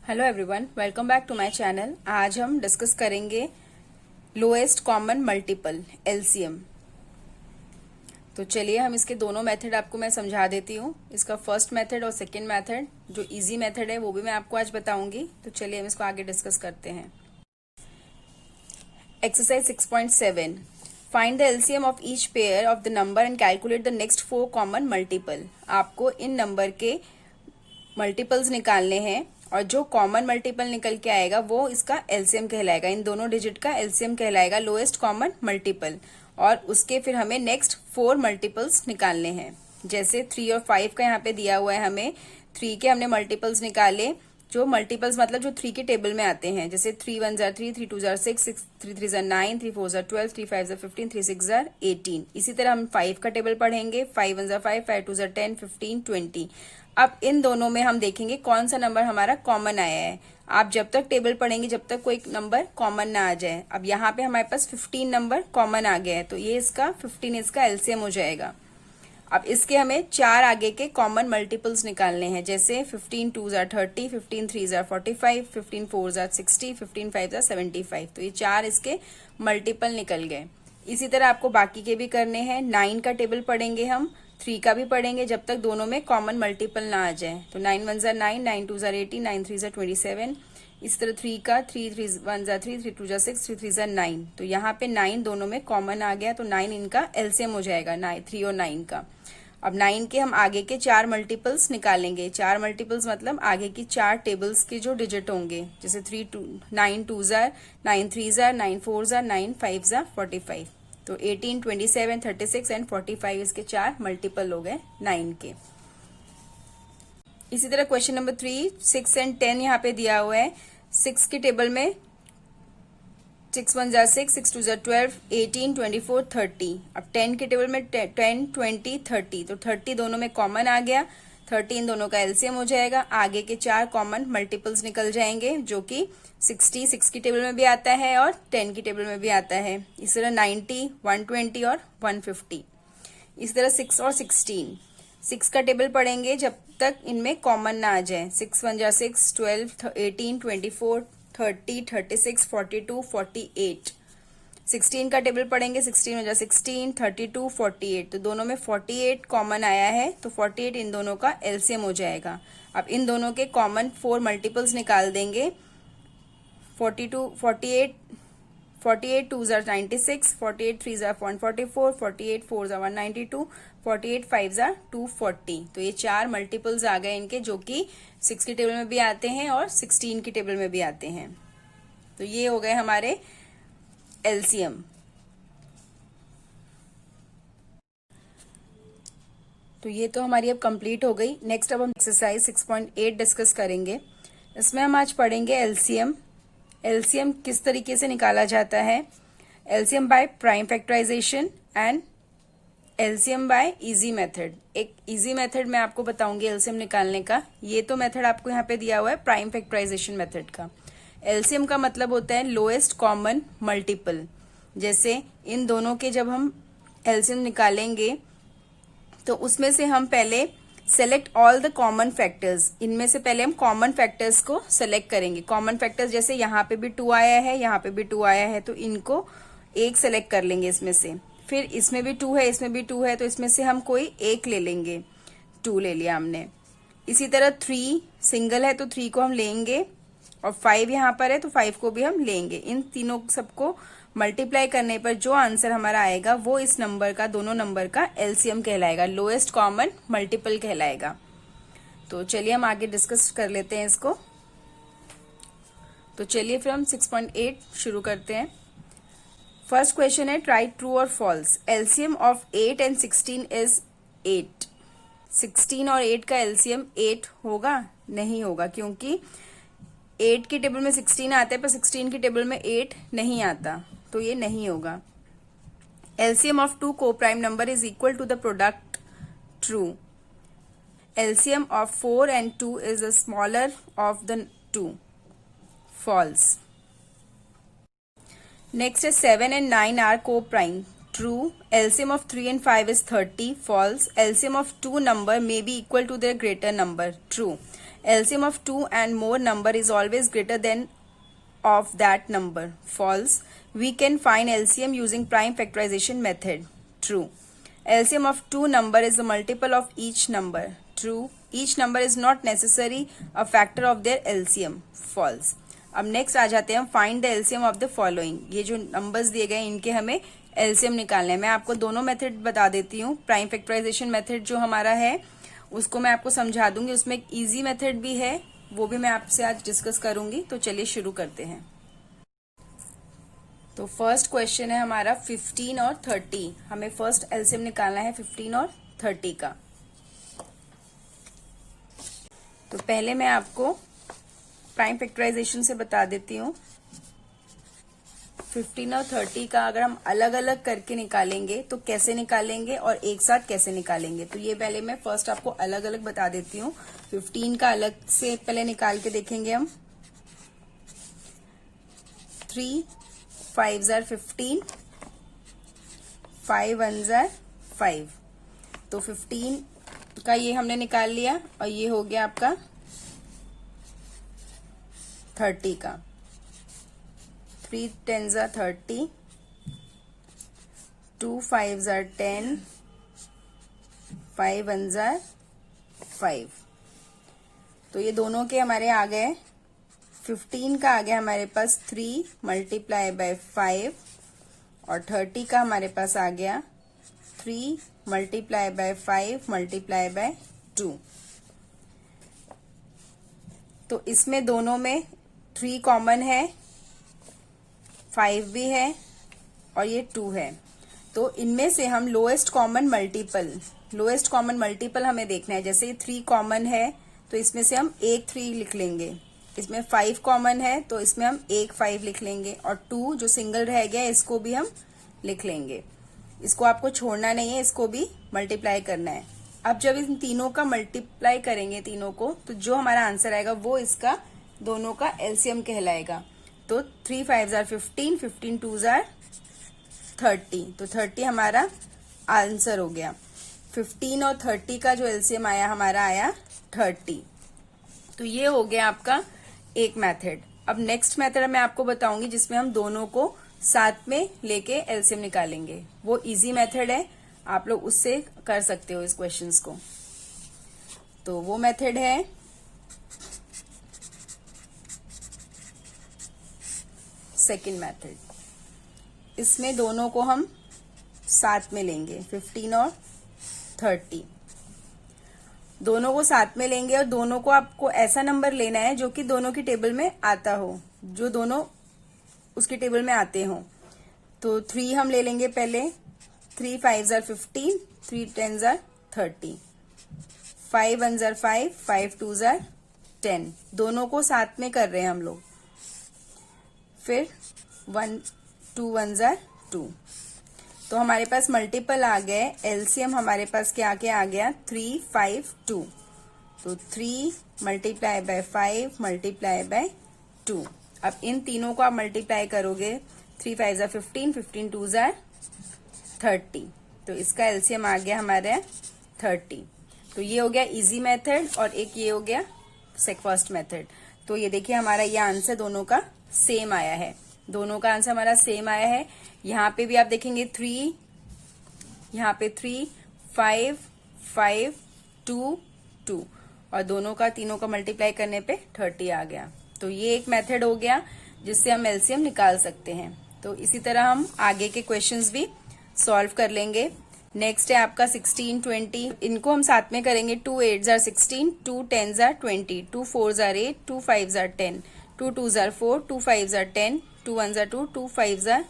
Hello everyone, welcome back to my channel. आज हम discuss करेंगे लोएस्ट कॉमन मल्टीपल एलसीएम। तो चलिए हम इसके दोनों मेथड आपको मैं समझा देती हूँ। इसका फर्स्ट मेथड और सेकंड मेथड, जो इजी मेथड है वो भी मैं आपको आज बताऊंगी। तो चलिए हम इसको आगे डिस्कस करते हैं। Exercise 6.7, find the LCM of each pair of the number and calculate the next 4 common multiple. आपको इन नंबर के मल्टीपल्स निकालने हैं और जो कॉमन मल्टीपल निकल के आएगा वो इसका एलसीएम कहलाएगा। इन दोनों डिजिट का एलसीएम कहलाएगा लोएस्ट कॉमन मल्टीपल। और उसके फिर हमें नेक्स्ट 4 मल्टीपल्स निकालने हैं। जैसे 3 और 5 का यहाँ पे दिया हुआ है, हमें 3 के हमने मल्टीपल्स निकाले। जो मल्टीपल्स मतलब जो 3 के टेबल में आते हैं, जैसे 3 1 jar 3, 3 2 jar 6, 3 3 jar 9, 3 4 jar 12, 3 5 jar 15, 3 6 jar 18। इसी तरह हम 5 का टेबल पढ़ेंगे। 5 1 जार 5, 5 2 जार 10, 15 20। अब इन दोनों में हम देखेंगे कौन सा नंबर हमारा कॉमन आया है। आप जब तक टेबल पढ़ेंगे जब तक कोई नंबर कॉमन ना आ जाए। अब यहाँ पे हमारे पास 15 नंबर कॉमन आ गया है, तो ये इसका 15 इसका एलसीएम हो जाएगा। अब इसके हमें 4 आगे के कॉमन मल्टीपल्स निकालने हैं। जैसे 15 2 जार 30, 15 3 जार 45, 15 4 जार 60, 15 5 जार 75। तो ये 4 इसके मल्टीपल निकल गए। इसी तरह आपको बाकी के भी करने हैं। 9 का टेबल पढ़ेंगे हम, 3 का भी पढ़ेंगे, जब तक दोनों में कॉमन मल्टीपल ना आ जाए। तो 9 1 जार 9, 9 2 जार 18, 9 3 जार 27। इस तरह 3 का 3 3 1 जार 3, 3 2 जार 6, 3 3 जार 9। तो यहाँ पे 9 दोनों में कॉमन आ गया, तो 9 इनका एलसीएम हो जाएगा 3 और 9 का। अब 9 के हम आगे के 4 मल्टीपल्स निकालेंगे। 4 मल्टीपल्स मतलब आगे की 4 टेबल्स के जो डिजिट होंगे। जैसे 9 2 जार, 9 3 जार, 9 4 जार, 9 5 जार 45। तो 18, 27, 36 एंड 45 इसके 4 मल्टीपल हो गए 9 के। इसी तरह क्वेश्चन नंबर 3, 6 एंड 10 यहाँ पे दिया हुआ है। 6 के टेबल में 6 1 जार 6, 6 2 जार 12, 18, 24, 30। अब 10 के टेबल में 10, 20, 30। तो 30 दोनों में कॉमन आ गया। 30 इन दोनों का एलसीएम हो जाएगा। आगे के 4 कॉमन मल्टीपल्स निकल जाएंगे, जो कि 60 6 की टेबल में भी आता है और 10 की टेबल में भी आता है। इस तरह 90, 120 और 150। इस तरह 6 और 16। 6 का टेबल पढ़ेंगे जब तक इनमें कॉमन ना आ जाए। 6 1 जार 6, 12, 18, 24, 30, 36, 42, 48। 16 का टेबल पढ़ेंगे। 16 हो जाए 16, 32, 48। तो दोनों में 48 कॉमन आया है, तो 48 इन दोनों का एलसीएम हो जाएगा। अब इन दोनों के कॉमन 4 मल्टीपल्स निकाल देंगे। 48 2 जार 96, 48 3 जार 144, 48 4 जार 192, 48 5 जार 240। तो ये 4 मल्टीपल्स आ गए इनके, जो कि 6 की टेबल में भी आते हैं और 16 की टेबल में भी आते हैं। तो ये हो गए हमारे एलसीएम। तो ये तो हमारी अब कंप्लीट हो गई। नेक्स्ट अब हम एक्सरसाइज 6.8 डिस्कस करेंगे। इसमें हम आज पढ़ेंगे एलसीएम। एलसीएम किस तरीके से निकाला जाता है। LCM by prime factorisation and LCM by easy method. एक इजी मेथड मैं आपको बताऊंगी एलसीएम निकालने का। ये तो मेथड आपको यहाँ पे दिया हुआ है प्राइम फैक्टराइजेशन मेथड का। एलसीएम का मतलब होता है लोएस्ट कॉमन मल्टीपल। जैसे इन दोनों के जब हम एलसीएम निकालेंगे तो उसमें से हम पहले select all the common factors. इनमें से पहले हम कॉमन फैक्टर्स को सेलेक्ट करेंगे। कॉमन फैक्टर्स जैसे यहाँ पे भी 2 आया है, यहाँ पे भी 2 आया है, तो इनको एक सेलेक्ट कर लेंगे इसमें से। फिर इसमें भी 2 है, इसमें भी 2 है, तो इसमें से हम कोई एक ले लेंगे। 2 ले लिया हमने। इसी तरह 3 सिंगल है तो 3 को हम लेंगे, और 5 यहाँ पर है तो 5 को भी हम लेंगे। इन तीनों सबको मल्टीप्लाई करने पर जो आंसर हमारा आएगा वो इस नंबर का, दोनों नंबर का एलसीएम कहलाएगा, लोएस्ट कॉमन मल्टीपल कहलाएगा। तो चलिए हम आगे डिस्कस कर लेते हैं इसको। तो चलिए फिर हम 6.8 शुरू करते हैं। फर्स्ट क्वेश्चन है, राइट ट्रू और false. LCM of 8 and 16 is 8। 16 और 8 का एलसीएम 8 होगा? नहीं होगा, क्योंकि 8 की टेबल में 16 आता है पर 16 की टेबल में 8 नहीं आता, तो ये नहीं होगा। LCM of 2 co prime number is equal to the product. True. LCM of 4 and 2 is the smaller of the 2। False. Next है 7 and 9 are co prime. True. LCM of 3 and 5 is 30. False. LCM of two number may be equal to their greater number. True. LCM of two and more number is always greater than of that number. False. We can find LCM using prime factorization method. True. LCM of two number is the multiple of each number. True. Each number is not necessary a factor of their LCM. False. अब next आ जाते हैं हम find the LCM of the following. ये जो numbers दिए गए इनके हमें एलसीएम निकालना है। मैं आपको दोनों मेथड बता देती हूँ। प्राइम फैक्टराइजेशन मेथड जो हमारा है उसको मैं आपको समझा दूंगी, उसमें एक इजी मेथड भी है, वो भी मैं आपसे आज डिस्कस करूंगी। तो चलिए शुरू करते हैं। तो फर्स्ट क्वेश्चन है हमारा 15 और 30। हमें फर्स्ट एलसीएम निकालना है 15 और 30 का। तो पहले मैं आपको प्राइम फैक्टराइजेशन से बता देती हूँ। 15 और 30 का अगर हम अलग अलग करके निकालेंगे तो कैसे निकालेंगे और एक साथ कैसे निकालेंगे, तो ये पहले मैं फर्स्ट आपको अलग अलग बता देती हूँ। 15 का अलग से पहले निकाल के देखेंगे हम। 3 5 जार 15, 5 1 जार 5। तो 15 का ये हमने निकाल लिया और ये हो गया आपका 30 का। 3 10 जार 30, 2 5 जार 10, 5 1 जार 5। तो ये दोनों के हमारे आ गए। 15 का आ गया हमारे पास 3 मल्टीप्लाई बाय 5 और 30 का हमारे पास आ गया 3 मल्टीप्लाई बाय 5 मल्टीप्लाई बाय 2। तो इसमें दोनों में 3 कॉमन है, 5 भी है और ये 2 है। तो इनमें से हम लोएस्ट कॉमन मल्टीपल हमें देखना है। जैसे 3 कॉमन है तो इसमें से हम एक 3 लिख लेंगे। इसमें 5 कॉमन है तो इसमें हम एक 5 लिख लेंगे और 2 जो सिंगल रह गया इसको भी हम लिख लेंगे। इसको आपको छोड़ना नहीं है, इसको भी मल्टीप्लाई करना है। अब जब इन तीनों का मल्टीप्लाई करेंगे तीनों को, तो जो हमारा आंसर आएगा वो इसका दोनों का एलसीएम कहलाएगा। तो 3 5 जार 15, 15 2 जार 30। तो 30 हमारा आंसर हो गया। 15 और 30 का जो एलसीएम आया हमारा आया 30। तो ये हो गया आपका एक मेथड। अब नेक्स्ट मेथड मैं आपको बताऊंगी जिसमें हम दोनों को साथ में लेके एलसीएम निकालेंगे। वो इजी मेथड है, आप लोग उससे कर सकते हो इस क्वेश्चंस को। तो वो मेथड है सेकंड मेथड। इसमें दोनों को हम साथ में लेंगे, 15 और 30 दोनों को साथ में लेंगे और दोनों को आपको ऐसा नंबर लेना है जो कि दोनों की टेबल में आता हो, जो दोनों उसकी टेबल में आते हो। तो 3 हम ले लेंगे पहले। 3 5 जार 15, 3 10 जार 30, 5 1 जार 5, 5 2 जार 10। दोनों को साथ में कर रहे हैं हम लोग। फिर 1 2 1 जार 2। तो हमारे पास मल्टीपल आ गए। एलसीएम हमारे पास क्या आ गया 3 5 2। तो 3 मल्टीप्लाई बाय 5 मल्टीप्लाई बाय 2। अब इन तीनों को आप मल्टीप्लाई करोगे। 3 5 जार 15, 15 2 जार 30। तो इसका एलसीएम आ गया हमारे 30। तो ये हो गया इजी मेथड और एक ये हो गया फर्स्ट मेथड। तो ये देखिए हमारा ये आंसर दोनों का सेम आया है। दोनों का आंसर हमारा सेम आया है। यहाँ पे भी आप देखेंगे 3, यहाँ पे 3 5 5 2 2 और दोनों का तीनों का मल्टीप्लाई करने पे 30 आ गया। तो ये एक मेथड हो गया जिससे हम एलसीएम निकाल सकते हैं। तो इसी तरह हम आगे के क्वेश्चंस भी सॉल्व कर लेंगे। नेक्स्ट है आपका 16 20। इनको हम साथ में करेंगे। 2 8 jar 16, 2 10 jar 20, 2 4 jar 8, 2 5 jar 10, 2 2 jar 4, 2 5 jar 10, 2 1 jar 2, 2 5 jar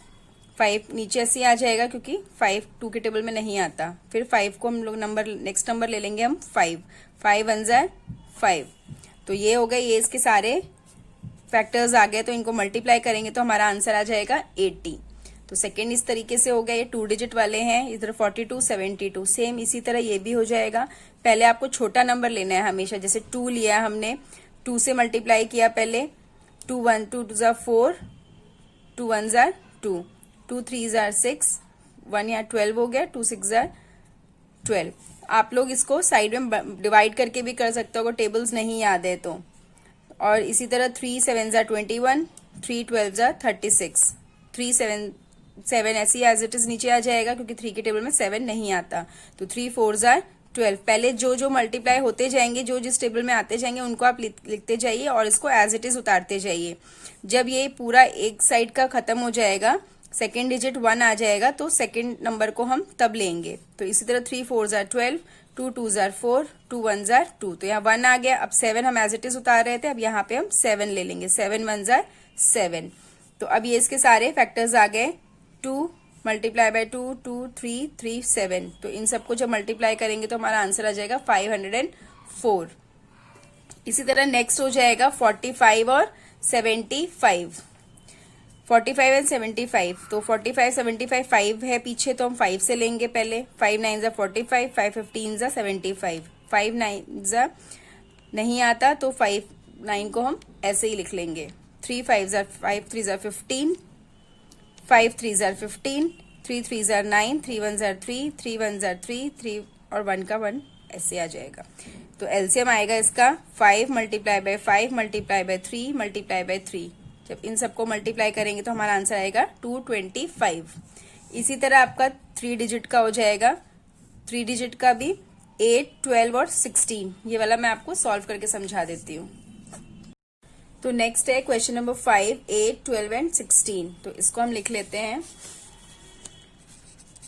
5। नीचे ऐसे आ जाएगा क्योंकि 5 2 के टेबल में नहीं आता। फिर 5 को हम लोग नेक्स्ट नंबर ले लेंगे हम 5, 5 1 जार 5। तो ये हो गए, ये इसके सारे फैक्टर्स आ गए। तो इनको मल्टीप्लाई करेंगे तो हमारा आंसर आ जाएगा 80। तो सेकेंड इस तरीके से हो गया। ये 2 डिजिट वाले हैं। इधर 42 72 सेम इसी तरह ये भी हो जाएगा। पहले आपको छोटा नंबर लेना है हमेशा। जैसे 2 लिया हमने, 2 से मल्टीप्लाई किया पहले। 2 1 2 2 जार 4, 2 1 जार 2, 2 3 जार 6, 1 यहाँ 12 हो गया, 2 6 जार 12। आप लोग इसको साइड में डिवाइड करके भी कर सकते हो अगर टेबल्स नहीं याद है तो। और इसी तरह 3 7 ज़ा 21, 3 12 ज़ा 36, 3 7 7 ऐसी एज इट इज नीचे आ जाएगा क्योंकि 3 के टेबल में 7 नहीं आता। तो 3 4 ज़ा 12। पहले जो जो मल्टीप्लाई होते जाएंगे, जो जिस टेबल में आते जाएंगे उनको आप लिखते जाइए और इसको एज इट इज उतारते जाइए। जब ये पूरा एक साइड का खत्म हो जाएगा, सेकेंड डिजिट 1 आ जाएगा, तो सेकेंड नंबर को हम तब लेंगे। तो इसी तरह 3 4 ज़ा 12, 2 2 ज़ा 4, 2 1 ज़ा 2। तो यहाँ 1 आ गया। अब 7 हम एज इट इज उतार रहे थे, अब यहाँ पे हम 7 ले लेंगे। 7 1 ज़ा 7। तो अब ये इसके सारे फैक्टर्स आ गए। 2 मल्टीप्लाई बाय 2, 2 3 3 7। तो इन सबको जब मल्टीप्लाई करेंगे तो हमारा आंसर आ जाएगा 504। इसी तरह नेक्स्ट हो जाएगा 45 और 75। 45 एंड 75। तो 45 75 5 है पीछे, तो हम 5 से लेंगे पहले। 5 9 ज़ा 45, 5 15 ज़ा 75। 5 9 ज़ा नहीं आता तो 5 9 को हम ऐसे ही लिख लेंगे। 3 5 ज़ा 5 3 ज़ा 15, 5 3 ज़ा 15, 3 3 ज़ा 9, 3 1 ज़ा 3, 3 1 ज़ा 3, 3 और 1 का 1 ऐसे आ जाएगा। तो एलसीएम आएगा इसका 5 multiply by 5 multiply by 3 multiply by 3। जब इन सबको मल्टीप्लाई करेंगे तो हमारा आंसर आएगा 225। इसी तरह आपका 3 डिजिट का हो जाएगा। 3 डिजिट का भी 8 12 और 16। ये वाला मैं आपको सॉल्व करके समझा देती हूँ। तो नेक्स्ट है क्वेश्चन नंबर 5, 8 12 एंड 16। तो इसको हम लिख लेते हैं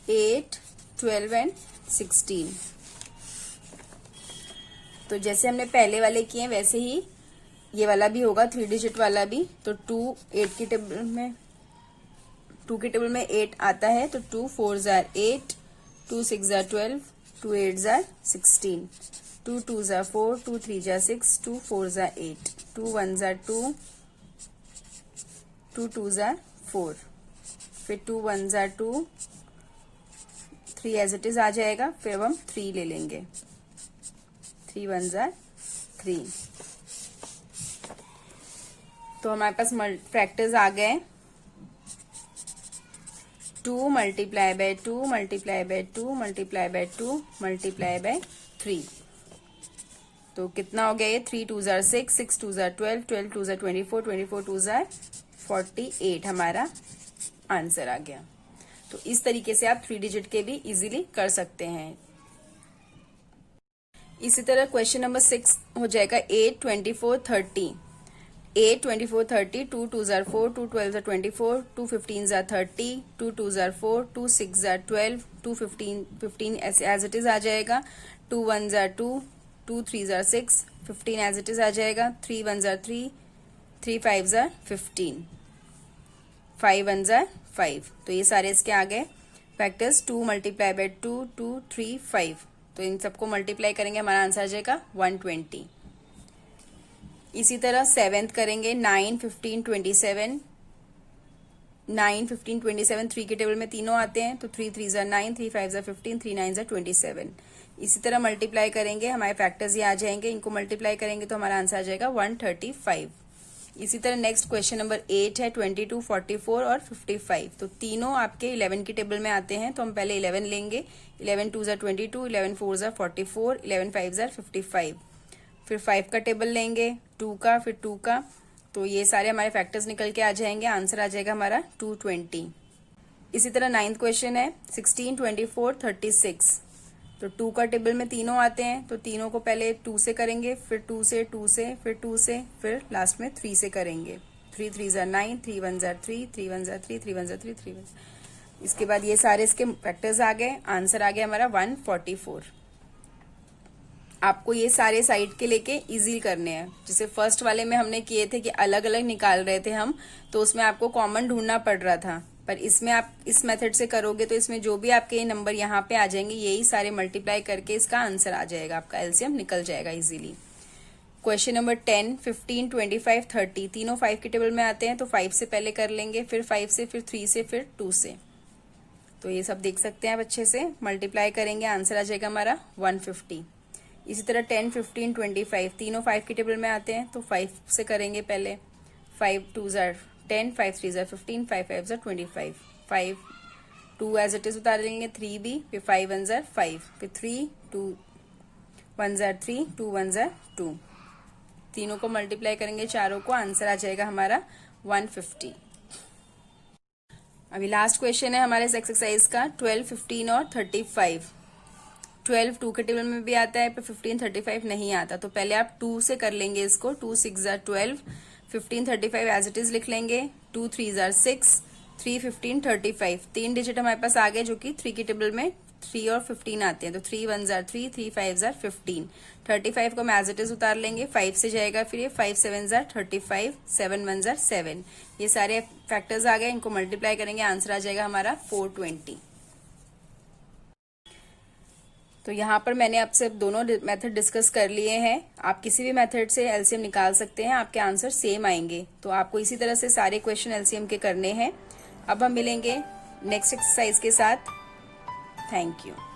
8 12 एंड 16। तो जैसे हमने पहले वाले किए वैसे ही ये वाला भी होगा, 3 डिजिट वाला भी। तो 2 8 के टेबल में 2 के टेबल में 8 आता है, तो 2 4 ज़ा 8, 2 6 ज़ा 12, 2 8 ज़ा 16, 2 2 ज़ा 4, 2 3 ज़ा 6, 2 4 ज़ा 8, 2 1 ज़ा 2, 2 2 ज़ा 4, फिर 2 1 ज़ा 2, 3 एज इट इज आ जाएगा। फिर अब हम 3 ले लेंगे। 3 1 ज़ा 3। तो हमारे पास फैक्टर्स आ गए। 2 multiply by 2 multiply by 2 multiply by 2 multiply by 3। तो कितना हो गया ये? 3 2 ज़ा 6, 6 2 ज़ा 12, 12 2 ज़ा 24, 24 2 ज़ा 48 हमारा आंसर आ गया। तो इस तरीके से आप 3 डिजिट के भी इजीली कर सकते हैं। इसी तरह क्वेश्चन नंबर 6 हो जाएगा 8 24 30। 8 24 30, 2 2 ज़ा 4, 2 12 ज़ा 24, 2 15 ज़ा 30, 2 2 ज़ा 4, 2 6 ज़ा 12, 2 15 ऐसे एज इट इज आ जाएगा। 2 1 ज़ा 2, 2 3 ज़ा 6, 15 एज इट इज आ जाएगा। 3 1 ज़ा 3, 3 5 ज़ा 15, 5 1 ज़ा 5। तो ये सारे इसके आ गए फैक्टर्स। 2 multiply by 2, 2 3 5। तो इन सबको मल्टीप्लाई करेंगे, हमारा आंसर आ जाएगा 120। इसी तरह 7th करेंगे 9 15 27। 9 15 27 3 के टेबल में तीनों आते हैं, तो 3 3 ज़ा 9, 3 5 ज़ा 15, 3 9 ज़ा 27। इसी तरह मल्टीप्लाई करेंगे, हमारे फैक्टर्स ये आ जाएंगे। इनको मल्टीप्लाई करेंगे तो हमारा आंसर आ जाएगा 135। इसी तरह नेक्स्ट क्वेश्चन नंबर 8 है 22 44 और 55। तो तीनों आपके 11 के टेबल में आते हैं, तो हम पहले 11 लेंगे। 11 2 ज़ा 22, 11 4 ज़ा 44, 11 5 ज़ा 55। फिर 5 का टेबल लेंगे, 2 का, फिर 2 का। तो ये सारे हमारे फैक्टर्स निकल के आ जाएंगे। आंसर आ जाएगा हमारा 220। इसी तरह 9th क्वेश्चन है 16 24 36। तो 2 का टेबल में तीनों आते हैं, तो तीनों को पहले 2 से करेंगे, फिर 2 से, 2 से, फिर 2 से, फिर लास्ट में 3 से करेंगे। 3 3 ज़ा 9, 3 1 ज़ा 3, 3 1 ज़ा 3, 3 1 ज़ा 3, 3 1। इसके बाद ये सारे इसके फैक्टर्स आ गए। आंसर आ गया हमारा 144। आपको ये सारे साइड के लेके इजी करने हैं। जैसे फर्स्ट वाले में हमने किए थे कि अलग अलग निकाल रहे थे हम, तो उसमें आपको कॉमन ढूंढना पड़ रहा था। पर इसमें आप इस मेथड से करोगे तो इसमें जो भी आपके ये नंबर यहाँ पे आ जाएंगे, यही सारे मल्टीप्लाई करके इसका आंसर आ जाएगा, आपका एलसीएम निकल जाएगा इजीली। Question number 10 15 25 30। तीनों 5 के टेबल में आते हैं, तो 5 से पहले कर लेंगे, फिर 5 से, फिर 3 से, फिर 2 से। तो ये सब देख सकते हैं आप अच्छे से। मल्टीप्लाई करेंगे, आंसर आ जाएगा हमारा 150। इसी तरह 10 15 25। तीनों 5 के टेबल में आते हैं, तो 5 से करेंगे पहले। 5 2 ज़ा 10, 5 3 ज़ा 15, 5 5 ज़ा 25। 5 2 एज इट इज उतार लेंगे, 3b, फिर 5 1 जार 5, फिर 3 2 1 जार 3 2 1 जार 2, तीनों को मल्टीप्लाई करेंगे चारों को, आंसर आ जाएगा हमारा 150। अभी लास्ट क्वेश्चन है हमारे इस एक्सरसाइज का 12, 15 और 35। 12 2 के टेबल में भी आता है, पर 15 35 नहीं आता, तो पहले आप 2 से कर लेंगे इसको। 2 6 जार 12, 15 35 एज इट इज लिख लेंगे, 2 3 जार 6, 3 15 35, 3 डिजिट हमारे पास आ गए जो कि 3 की टेबल में 3 और 15 आते हैं, तो 3 1 जार 3, 3 5 जार 15, 35 को हम एज इट इज उतार लेंगे, 5 से जाएगा, फिर ये 5 7 जार 35, 7 1 जार 7, ये सारे फैक्टर्स आ गए, इनको मल्टीप्लाई करेंगे, आंसर आ जाएगा हमारा 420। तो यहाँ पर मैंने आपसे दोनों मेथड डिस्कस कर लिए हैं। आप किसी भी मेथड से एलसीएम निकाल सकते हैं, आपके आंसर सेम आएंगे। तो आपको इसी तरह से सारे क्वेश्चन एलसीएम के करने हैं। अब हम मिलेंगे नेक्स्ट एक्सरसाइज के साथ। Thank you.